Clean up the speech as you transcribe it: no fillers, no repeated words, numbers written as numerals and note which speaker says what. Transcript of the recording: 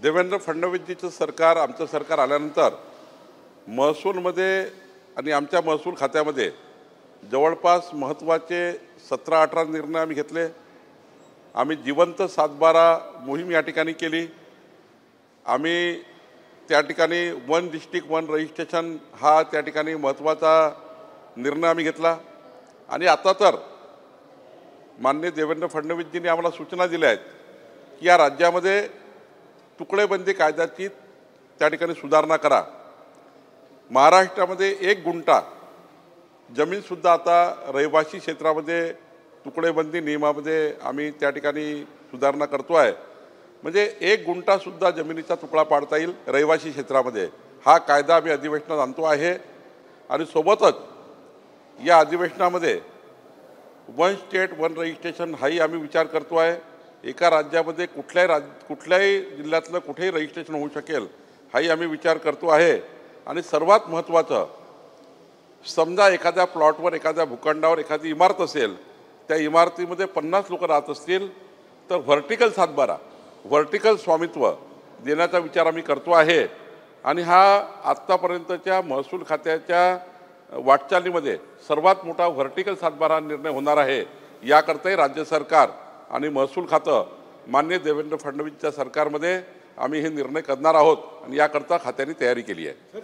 Speaker 1: देवेंद्र फडणवीसजीचं सरकार, आमचं सरकार आल्यानंतर महसूलमध्ये आणि आमच्या महसूल खात्यामध्ये जवळपास महत्त्वाचे 17-18 निर्णय आम्ही घेतले। आम्ही जिवंत 7/12 मोहीम या ठिकाणी केली। आम्ही त्या ठिकाणी वन डिस्ट्रिक्ट वन रजिस्ट्रेशन हा त्या ठिकाणी महत्त्वाचा निर्णय आम्ही घेतला। आणि आता तर माननीय देवेंद्र फडणवीसजींनी आम्हाला सूचना दिल्या आहेत की या राज्यामध्ये तुकडेबंदी कायद्याची त्या ठिकाणी सुधारणा करा। महाराष्ट्रामध्ये 1 गुंठा जमीनसुद्धा आता रहिवासी क्षेत्रामध्ये तुकडेबंदी नियमामध्ये आम्ही त्या ठिकाणी सुधारणा करतो आहे। म्हणजे 1 गुंठासुद्धा जमिनीचा तुकडा पाडता येईल रहिवासी क्षेत्रामध्ये। हा कायदा आम्ही अधिवेशनात आणतो आहे। आणि सोबतच या अधिवेशनामध्ये वन स्टेट वन रजिस्ट्रेशन हाही आम्ही विचार करतो आहे। एका राज्यामध्ये कुठल्याही जिल्ह्यातलं कुठेही रजिस्ट्रेशन होऊ शकेल हाही आम्ही विचार करतो आहे। आणि सर्वात महत्त्वाचं, समजा एखाद्या प्लॉटवर एखाद्या भूखंडावर एखादी इमारत असेल, त्या इमारतीमध्ये 50 लोक राहत असतील तर व्हर्टिकल 7/12 व्हर्टिकल स्वामित्व देण्याचा विचार आम्ही करतो आहे। आणि हा आत्तापर्यंतच्या महसूल खात्याच्या वाटचालीमध्ये सर्वात मोठा व्हर्टिकल 7/12 निर्णय होणार आहे। याकरताही राज्य सरकार आणि महसूल खातं माननीय देवेंद्र फडणवीसच्या सरकारमध्ये आम्ही हे निर्णय करणार आहोत आणि याकरता खात्याने तयारी केली आहे।